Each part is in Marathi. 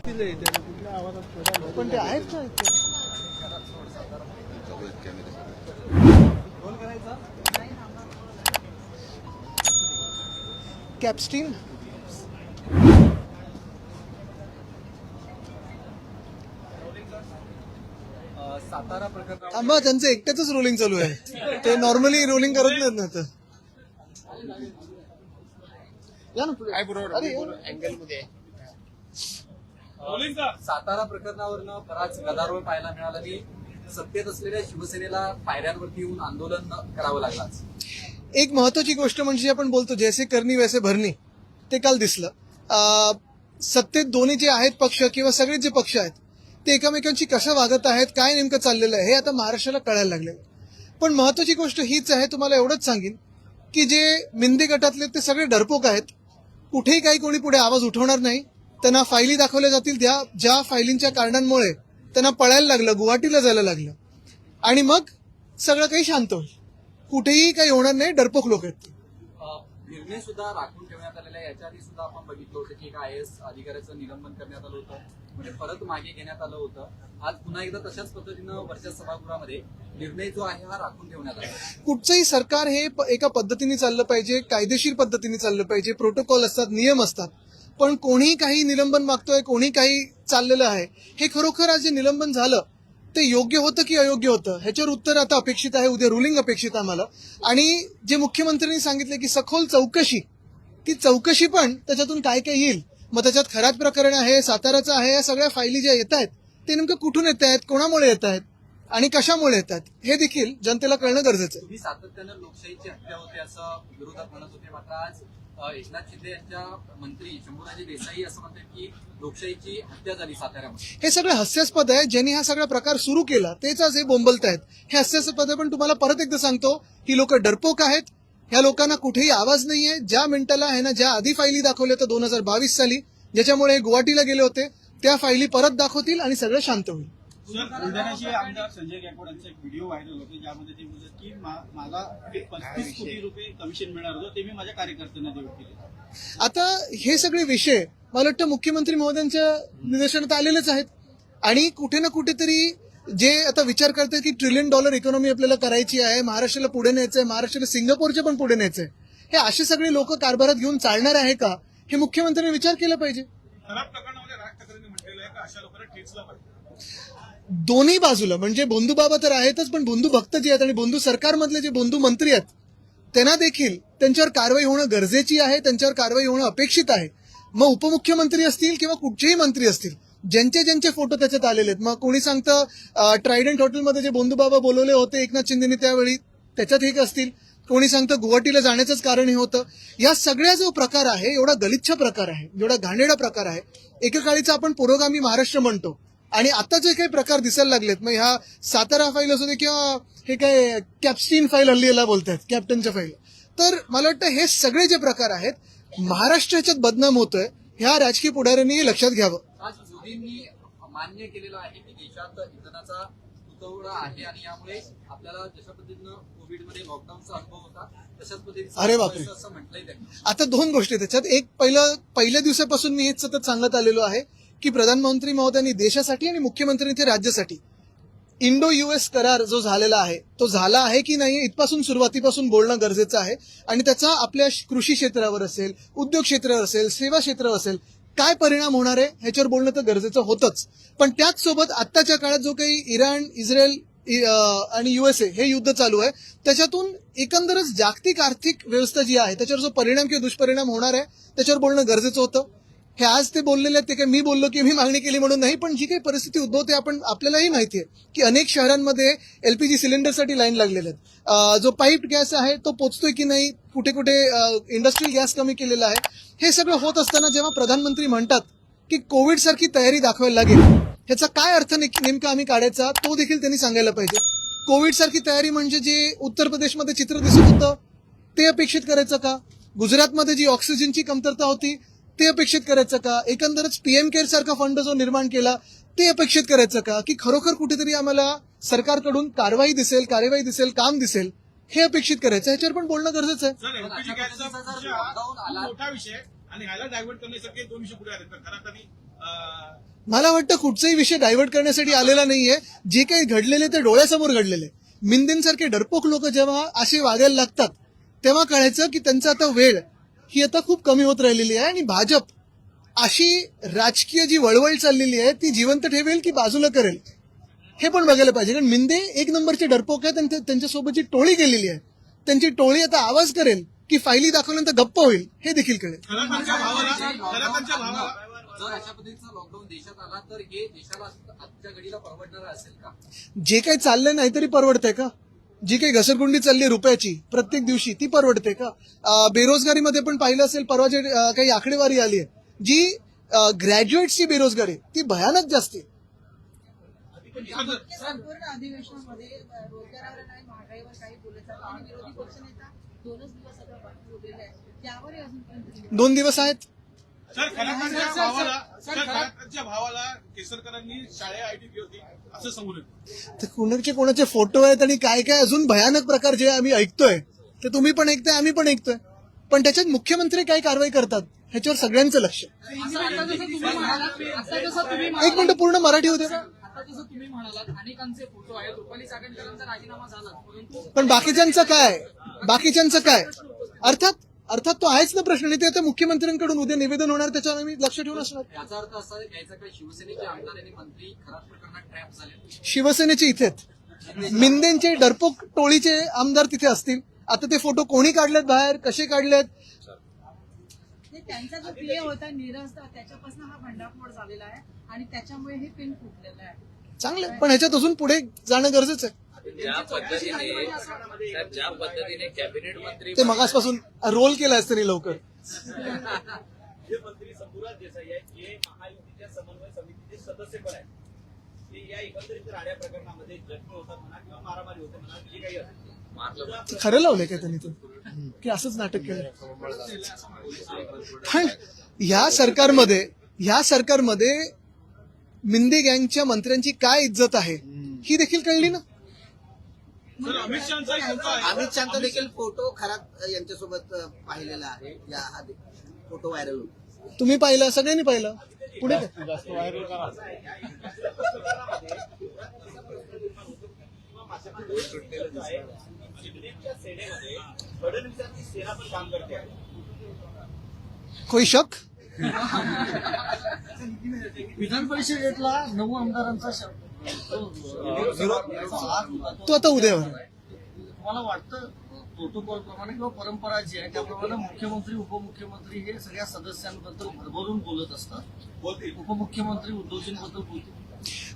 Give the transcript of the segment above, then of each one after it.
पण ते आहेत का कॅप्स्टीन सातारा प्रकरण थांबा, त्यांचं एकट्याच रोलिंग चालू आहे. ते नॉर्मली रोलिंग करत नाहीत ना तर. या ना पुढे. अरे, अँगलमध्ये सातारा प्रकरणावरनं बराच गदारोळ पाहायला मिळाला आणि सत्तेत असलेल्या शिवसेनेला पायऱ्यांवरती येऊन आंदोलन करावं लागलं. एक महत्वाची गोष्ट म्हणजे आपण बोलतो जैसे करनी वैसे भरणी, ते काल दिसलं. सत्तेत दोन्ही जे आहेत पक्ष किंवा सगळे जे पक्ष आहेत ते एकमेकांची कसं वागत आहेत, काय नेमकं चाललेलं आहे हे आता महाराष्ट्राला कळायला लागलेलं. पण महत्वाची गोष्ट हीच आहे, तुम्हाला एवढंच सांगेन की जे मिंदे गटातले ते सगळे डरपोक आहेत. कुठेही काही कोणी पुढे आवाज उठवणार नाही. त्यांना फायली दाखवल्या जातील, ज्या फायलींच्या कारणांमुळे त्यांना पळायला लागलं, गुवाहाटीला जायला लागलं, आणि मग सगळं काही शांत होईल. कुठेही काही होणार नाही. डरपोक लोक आहेत ते. निर्णय सुद्धा राखून ठेवण्यात आलेला आहे. याच्या आधी सुद्धा आपण बघितलं होतं की एक IAS अधिकाऱ्याचं निलंबन करण्यात आलं होतं, म्हणजे परत मागे घेण्यात आलं होतं. आज पुन्हा एकदा तशाच पद्धतीनं वरच्या सभागृहामध्ये निर्णय जो आहे हा राखून ठेवण्यात आला. कुठचंही सरकार हे एका पद्धतीने चाललं पाहिजे, कायदेशीर पद्धतीने चाललं पाहिजे. प्रोटोकॉल असतात, नियम असतात. पण कोणी काही निलंबन मागतोय, कोणी काही चाललेलं आहे, हे खरोखर आज जे निलंबन झालं ते योग्य होतं की अयोग्य होतं ह्याच्यावर उत्तर आता अपेक्षित आहे. उद्या रुलिंग अपेक्षित आहे आम्हाला. आणि जे मुख्यमंत्र्यांनी सांगितले की सखोल चौकशी, ती चौकशी पण त्याच्यातून काय काय येईल, मग त्याच्यात खराब प्रकरण आहे, साताराचं आहे, या सगळ्या फायली ज्या येत आहेत ते नेमकं कुठून येत आहेत, कोणामुळे येत आहेत आणि कशामुळे येत आहेत हे देखील जनतेला कळणं गरजेचं आहे. तुम्ही सातत्यानं लोकशाहीची हत्या होते असं विरोधात म्हणत होते, मात्र आज एकनाथ शिंदे यांच्या मंत्री शंभूराजे देसाई असं म्हणतात की लोकशाहीची हत्या झाली साताऱ्यामध्ये. हे सगळं हास्यास्पद आहे. ज्यांनी हा सगळा प्रकार सुरू केला तेच आज हे बोंबलत आहेत. हे हास्यास्पद आहे. पण तुम्हाला परत एकदा सांगतो, ही लोक डरपोक आहेत. ह्या लोकांना कुठेही आवाज नाहीये. ज्या मिनिटाला आहे ना, ज्या आधी फायली दाखवल्या होत्या 2022 साली, ज्याच्यामुळे हे गुवाहाटीला गेले होते, त्या फायली परत दाखवतील आणि सगळं शांत होईल. बुलढाण्याचे आमदार संजय गायकवाड यांचा एक व्हिडिओ व्हायरल होते ज्यामध्ये ते म्हणतात की मला 35 कोटी रुपये कमिशन मिळणार होतं, ते मी माझ्या कार्यकर्त्यांना देऊ केले. आता हे सगळे विषय मला वाटतं मुख्यमंत्री महोदयांच्या निदर्शनात आलेलेच आहेत. आणि कुठे ना कुठेतरी जे आता विचार करतात की $1 ट्रिलियन इकॉनॉमी आपल्याला करायची आहे, महाराष्ट्राला पुढे न्यायचं आहे, महाराष्ट्राला सिंगापूरच्या पण पुढे न्यायचं आहे, हे असे सगळे लोक कारभारात घेऊन चालणार आहे का, हे मुख्यमंत्र्यांनी विचार केला पाहिजे. खराब प्रकरणामध्ये राज ठाकरेंनी म्हटलेलं आहे की अशा लोकांना ठेचलं पाहिजे. दोन्ही बाजूला म्हणजे बंधू बाबा तर आहेतच, पण बंधू भक्त जे आहेत आणि बंधू सरकारमधले जे बंधू मंत्री आहेत त्यांना देखील त्यांच्यावर कारवाई होणं गरजेची आहे, त्यांच्यावर कारवाई होणं अपेक्षित आहे. मग उपमुख्यमंत्री असतील किंवा कुठचेही मंत्री असतील, ज्यांचे फोटो त्याच्यात आलेले आहेत. मग कोणी सांगतं ट्रायडंट हॉटेलमध्ये जे बंधू बाबा बोलवले होते एकनाथ शिंदेने त्यावेळी, त्याच्यात हे असतील. कोणी सांगतं गुवाहाटीला जाण्याचंच कारण हे होतं. या सगळ्या जो प्रकार आहे, एवढा गलिच्छ प्रकार आहे, एवढा घाणेरडा प्रकार आहे, एकेकाळीचा आपण पुरोगामी महाराष्ट्र म्हणतो, आणि आता जे काही प्रकार दिसायला लागलेत, मग ह्या सातारा फाईल असू दे किंवा हे काय कॅप्स्टीन फाईल हल्ली याला बोलतायत, कॅप्टनच्या फाईल, तर मला वाटतं हे सगळे जे प्रकार आहेत महाराष्ट्र ह्याच्यात बदनाम होतोय, ह्या राजकीय पुढाऱ्यांनी लक्षात घ्यावं. आज मोदींनी मान्य केलेलं आहे की देशात इंधनाचा तुटवडा आहे आणि यामुळे आपल्याला जशा पद्धतीनं कोविडमध्ये लॉकडाऊनचा अनुभव होता तशाच पद्धतीचा अरे बापरे, असं म्हटलंय त्यांनी. आता दोन गोष्टी त्याच्यात. एक, पहिल्या दिवसापासून मी हेच सतत सांगत आलेलो आहे की प्रधानमंत्री महोदयांनी देशासाठी आणि मुख्यमंत्र्यांनी राज्यासाठी इंडो US करार जो झालेला आहे तो झाला आहे की नाही इथपासून सुरुवातीपासून बोलणं गरजेचं आहे. आणि त्याचा आपल्या कृषी क्षेत्रावर असेल, उद्योग क्षेत्रावर असेल, सेवा क्षेत्रावर असेल, काय परिणाम होणार आहे ह्याच्यावर बोलणं तर गरजेचं होतंच. पण त्याच सोबत आत्ताच्या काळात जो काही इराण, इस्रायल आणि USA हे युद्ध चालू आहे, त्याच्यातून एकंदरच जागतिक आर्थिक व्यवस्था जी आहे त्याच्यावर जो परिणाम किंवा दुष्परिणाम होणार आहे त्याच्यावर बोलणं गरजेचं होतं. हे आज ते बोललेले आहेत, ते काय मी बोललो की मी मागणी केली म्हणून नाही, पण जी काही परिस्थिती उद्भवते आपल्यालाही माहिती आहे की अनेक शहरांमध्ये LPG सिलेंडरसाठी लाईन लागलेल्या आहेत. जो पाईप गॅस आहे तो पोचतोय की नाही, कुठे कुठे इंडस्ट्रियल गॅस कमी केलेला आहे. हे सगळं होत असताना जेव्हा प्रधानमंत्री म्हणतात की कोविड सारखी तयारी दाखवायला लागेल, ह्याचा काय अर्थ नेमका आम्ही काढायचा तो देखील त्यांनी सांगायला पाहिजे. कोविड सारखी तयारी म्हणजे जे उत्तर प्रदेशमध्ये चित्र दिसत होतं ते अपेक्षित करायचं का, गुजरातमध्ये जी ऑक्सिजनची कमतरता होती ते अपेक्षित करायचं का, एकंदरच PM केअर सारखा फंड जो निर्माण केला ते अपेक्षित करायचं का, की खरोखर कुठेतरी आम्हाला सरकारकडून कारवाई दिसेल, काम दिसेल, हे अपेक्षित करायचं. ह्याच्यावर पण बोलणं गरजेचं आहे. सर, LPG गॅसचा मोठा विषय आणि ह्याला डायव्हर्ट करण्यासाठी 2 विषय पुढे आले. तर खरं मला वाटतं कुठचाही विषय डायव्हर्ट करण्यासाठी आलेला नाहीये. जे काही घडलेले ते डोळ्यासमोर घडलेले. मिंदेंसारखे डरपोक लोक जेव्हा असे वागायला लागतात तेव्हा कळायचं की त्यांचा आता वेळ ही आता खूप कमी होत राहिलेली आहे आणि भाजप अशी राजकीय जी वळवळ चाललेली आहे ती जिवंत ठेवेल की बाजूला करेल हे पण बघायला पाहिजे. कारण मिंदे एक नंबरचे डरपोक आहेत आणि त्यांच्यासोबतची टोळी गेलेली आहे. त्यांची टोळी आता आवाज करेल की फायली दाखवल्यानंतर गप्प होईल हे देखील कळेल. जर अशा पद्धतीचा लॉकडाऊन देशात आला तर हे देशाला आजच्या घडीला परवडणार असेल का? जे काही चाललंय नाही तरी परवडतंय का? जी काही घसरगुंडी चालली रुपयाची प्रत्येक दिवशी ती परवडते का? बेरोजगारीमध्ये पण पाहिलं असेल परवा जे काही आकडेवारी आली आहे जी ग्रॅज्युएट्सची बेरोजगारी ती भयानक जास्त आहे. संपूर्ण अधिवेशनामध्ये रोजगारावर नाही महागाईवर काही बोलायचं आणि विरोधी पक्षनेता 2च दिवस आता बाकी उरलेले आहेत त्यावरही अजूनपर्यंत 2 दिवस आहेत. सर खरातांच्या भावाला केसरकरांनी शाळा आयटी दिली होती असं समोर येतं. तर कोणाचे फोटो आहेत आणि काय काय अजून भयानक प्रकार जे आम्ही ऐकतोय ते तुम्ही पण ऐकताय आम्ही पण ऐकतोय. पण त्याच्यात मुख्यमंत्री काय कारवाई करतात ह्याच्यावर सगळ्यांचं लक्ष. एक मिनिट पूर्ण मराठी होते. आता जसं तुम्ही म्हणालात अनेकांचे फोटो आहेत रुपाली चाकणकरांचा राजीनामा झाला परंतु पण बाकीच्यांचं काय अर्थात तो आहेच ना प्रश्न. नाही ते आता मुख्यमंत्र्यांकडून उद्या निवेदन होणार त्याच्यावर आम्ही लक्ष ठेवून असणार. याचा अर्थ असा घ्यायचा का शिवसेनेचे आमदार आणि मंत्री खराब प्रकरणात ट्रॅप झाले? शिवसेनेचे इथेच मिंदेंचे डरपोक टोळीचे आमदार तिथे असतील. आता ते फोटो कोणी काढलेत बाहेर कसे काढलेत त्यांचा जो प्ले होता नीरज त्याच्यापासून हा भंडाफोड झालेला आहे आणि त्याच्यामुळे हे पिन फुटलेलं आहे. चांगलं पण ह्याच्यात अजून पुढे जाणं गरजेचं आहे. ज्या पद्धतीने कॅबिनेट मंत्री ते मगासपासून रोल केलाय त्यांनी लवकर. जे मंत्री शंभूराज देसाई आहेत हे महायुतीच्या समन्वय समितीचे सदस्य पण आहेत. ते या एकंदरीत राड्या प्रकरणामध्ये जखमी होतात म्हणा किंवा मारामारी होते म्हणा जे काही असेल खरं लावलंय का त्यांनी ते की असंच नाटक केलं. पण ह्या सरकारमध्ये मिंदे गँगच्या मंत्र्यांची काय इज्जत आहे ही देखील कळली ना. अमित शहाचा देखील फोटो खरात यांच्यासोबत पाहिलेला आहे. हा फोटो व्हायरल होतो. तुम्ही पाहिलं सगळ्यांनी पाहिलं पुढे काय? फडणवीसांची सेना पण काम करते आहे. कोई शक? विधान परिषदेतला 9 आमदारांचा तो आता उद्यावर मला वाटतं प्रोटोकॉल प्रमाणे किंवा परंपरा जी आहे त्याप्रमाणे मुख्यमंत्री उपमुख्यमंत्री हे सगळ्या सदस्यांबद्दल भरभरून बोलत असतात. उपमुख्यमंत्री उद्धवजींबद्दल बोलतील.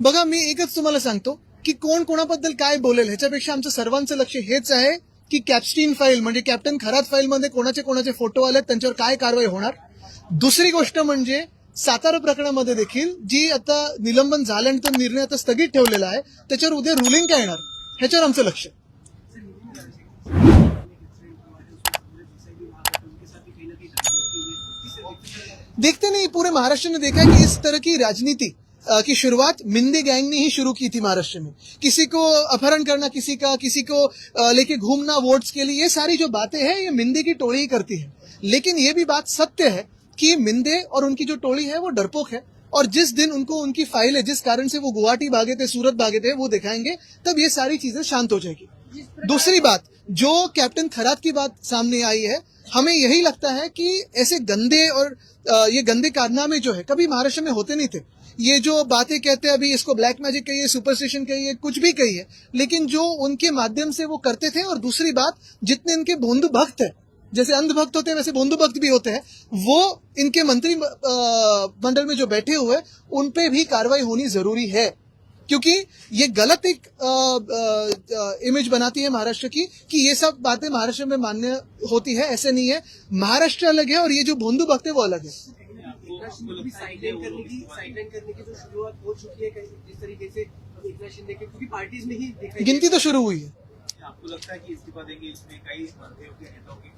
बघा मी एकच तुम्हाला सांगतो की कोण कोणाबद्दल काय बोलेल ह्याच्यापेक्षा आमचं सर्वांचं लक्ष हेच आहे की कॅप्स्टीन फाईल म्हणजे कॅप्टन खरात फाईलमध्ये कोणाचे फोटो आलेत त्यांच्यावर काय कारवाई होणार. दुसरी गोष्ट म्हणजे सातारा प्रकरणामध्ये देखील जी आता निलंबन झाल्यानंतर निर्णय आता स्थगित ठेवलेला आहे त्याच्यावर उद्या रुलिंग काय येणार ह्याच्यावर आमचं लक्ष. देखते नहीं पूरे महाराष्ट्र ने देखा कि इस तरह की राजनीति की शुरुआत मिंदे गैंग ने ही शुरू की थी महाराष्ट्र में. किसी को अपहरण करना किसी को लेके घूमना वोट्स के लिए ये सारी जो बातें हैं ये मिंदे की टोली ही करती है. लेकिन ये भी बात सत्य है कि मिंदे और उनकी जो टोली है वो डरपोक है और जिस दिन उनको उनकी फाइल है जिस कारण से वो गुवाहाटी भागे थे सूरत भागे थे वो दिखाएंगे तब ये सारी चीजें शांत हो जाएगी. दूसरी बात जो कैप्टन खरात की बात सामने आई है हमें यही लगता है कि ऐसे गंदे और ये गंदे कारनामे जो है कभी महाराष्ट्र में होते नहीं थे. ये जो बातें कहते हैं अभी इसको ब्लैक मैजिक कहिए सुपरस्टिशन कहिए कुछ भी कहिए लेकिन जो उनके माध्यम से वो करते थे. और दूसरी बात जितने इनके बोंधु भक्त है जैसे अंधभक्त होते हैं वैसे बोंधु भक्त भी होते हैं वो इनके मंत्री मंडल में जो बैठे हुए उन पे भी कार्रवाई होनी जरूरी है क्योंकि ये गलत एक इमेज बनाती है महाराष्ट्र की कि ये सब बातें महाराष्ट्र में मान्य होती है. ऐसे नहीं है. महाराष्ट्र अलग है और ये जो बोंधु भक्त है वो अलग है. साइडलाइन करने की जो शुरुआत हो चुकी है जिस तरीके से एकनाथ शिंदे के क्योंकि पार्टीज में ही देखा गिनती तो शुरू हुई है. आपको लगता है कि इस्तीफा देंगे इसमें कई मंत्रियों के नेताओं की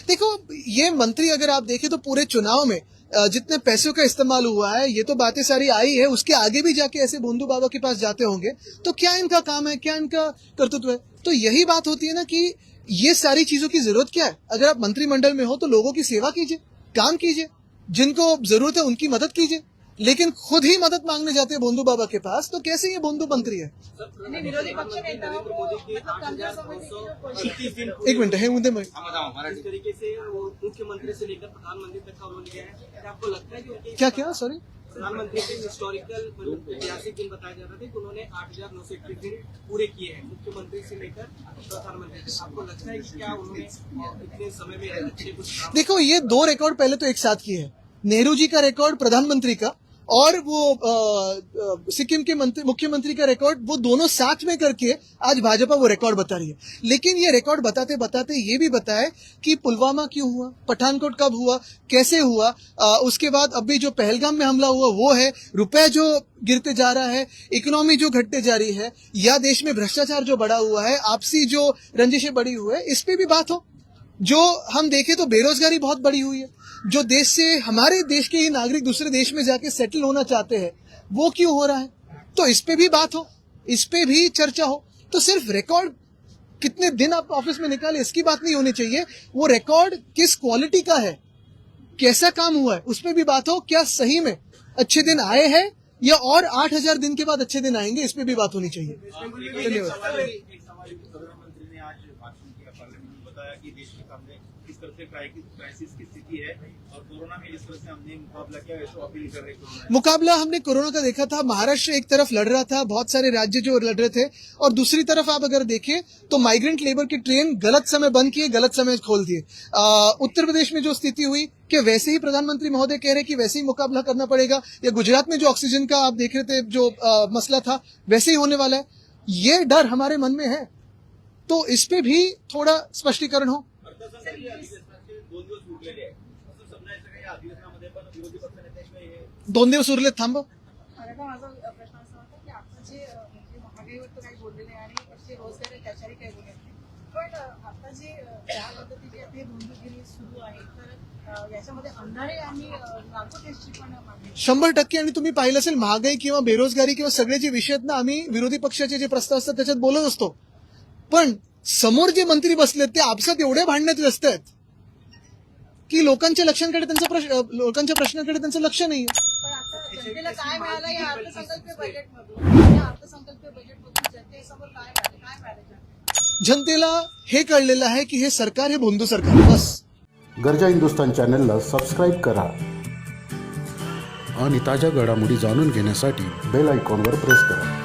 देखो ये मंत्री अगर आप देखें तो पूरे चुनाव में जितने पैसों का इस्तेमाल हुआ है ये तो बातें सारी आई है उसके आगे भी जाके ऐसे बोंधु बाबा के पास जाते होंगे तो क्या इनका काम है क्या इनका कर्तृत्व है. तो यही बात होती है ना कि ये सारी चीजों की जरूरत क्या है. अगर आप मंत्रिमंडल में हो तो लोगों की सेवा कीजिए काम कीजिए जिनको जरूरत है उनकी मदद कीजिए. लेकिन खुद ही मदद मांगने जाते हैं भोंदू बाबा के पास, तो कैसे ये भोंदू मंत्री है? आणि विरोधी पक्ष नेता नरेंद्र मोदी के मतलब पंचायत समिति की जो क्वेश्चन 38 दिन एक मिनट हे मुद्दे में जिस तरीके से वो मुख्यमंत्री से लेकर प्रधानमंत्री तक का उन्होंने किया है, क्या आपको लगता है कि उनके क्या क्या सॉरी प्रधानमंत्री के हिस्टोरिकल मतलब ऐतिहासिक दिन बताया जा रहा था कि उन्होंने 8,931 दिन पूरे किए हैं मुख्यमंत्री से लेकर प्रधानमंत्री तक। आपको लगता है कि क्या उन्होंने इतने समय में अच्छे कुछ काम देखो, ये 2 रिकॉर्ड पहले तो एक साथ किए हैं। नेहरू जी का रिकॉर्ड प्रधानमंत्री का, और वो सिक्किम के मुख्यमंत्री का रिकॉर्ड, वो दोनों साथ में करके आज भाजपा वो रिकॉर्ड बता रही है। लेकिन ये रिकॉर्ड बताते बताते ये भी बताए कि पुलवामा क्यों हुआ, पठानकोट कब हुआ, कैसे हुआ, उसके बाद अभी जो पहलगाम में हमला हुआ वो है, रुपए जो गिरते जा रहा है, इकोनॉमी जो घटते जा रही है, या देश में भ्रष्टाचार जो बढ़ा हुआ है, आपसी जो रंजिशें बढ़ी हुई है, इस पे भी बात हो। जो हम देखें तो बेरोजगारी बहुत बढ़ी हुई है, जो देश से हमारे देश के ही नागरिक दूसरे देश में जाके सेटल होना चाहते हैं, वो क्यों हो रहा है, तो इस पे भी बात हो, इस पे भी चर्चा हो। तो सिर्फ रिकॉर्ड कितने दिन आप ऑफिस में निकाले इसकी बात नहीं होनी चाहिए, वो रिकॉर्ड किस क्वालिटी का है, कैसा काम हुआ है, उस पे भी बात हो। क्या सही में अच्छे दिन आए हैं या और 8,000 दिन के बाद अच्छे दिन आएंगे, इस पे भी बात होनी चाहिए। धन्यवाद। एक सवाल प्रधानमंत्री ने आज भाषण किया पार्लियामेंट में, बताया कि देश के सामने किस तरह से क्राइसिस की स्थिति है और कोरोना में जिस तरह से हमने मुकाबला किया वैसे अपील कर रहे हैं। मुकाबला हमने कोरोना का देखा था, महाराष्ट्र एक तरफ लड़ रहा था, बहुत सारे राज्य जो लड़ रहे थे, और दूसरी तरफ आप अगर देखें तो माइग्रेंट लेबर की ट्रेन गलत समय बंद किए, गलत समय खोल दिए। उत्तर प्रदेश में जो स्थिति हुई, कि वैसे ही प्रधानमंत्री महोदय कह रहे कि वैसे ही मुकाबला करना पड़ेगा, या गुजरात में जो ऑक्सीजन का आप देख रहे थे जो मसला था, वैसे ही होने वाला है, ये डर हमारे मन में है। तो इस पे भी थोड़ा स्पष्टीकरण हो। अर्थसंकल्पीय अधिवेशनाचे 2 दिवस उरलेले आहेत, असं समजायचं का या अधिवेशनामध्ये पण विरोधी पक्षनेत्यांशिवाय हे 2 दिवस उरले, थांबव। आता माझा प्रश्न असा होता की आता जे म्हणजे महागाईवर तर काही बोललेले आहे आणि जे रोजगार आहे त्याच्याही काही बोलले नाही, पण आता जे ज्या पद्धतीची आता हे बंधुगिरी सुरू आहे, तर याच्यामध्ये अंधारे आणि नागपूर टेस्टची पण मागणी 100%. आणि तुम्ही पाहिलं असेल, महागाई किंवा बेरोजगारी किंवा सगळे जे विषय आहेत ना, आम्ही विरोधी पक्षाचे जे प्रस्ताव असतात त्याच्यात बोलत असतो, पण समोर जे मंत्री बसलेत ते आपसात एवढे भांडण्यात व्यस्त आहेत की लोकांच्या प्रश्नांकडे त्यांचं लक्ष नाहीये. पण आता जनतेला काय मिळालं या अर्थसंकल्पीय बजेटमधून, या अर्थसंकल्पीय बजेटमधून जनतेसमोर काय मिळालं? जनतेला हे कळलेलं आहे की हे सरकार हे भोंदू सरकार, बस. गर्जा हिंदुस्तान चॅनलला सबस्क्राईब करा आणि ताज्या घडामोडी जाणून घेण्यासाठी बेल आयकॉनवर प्रेस करा.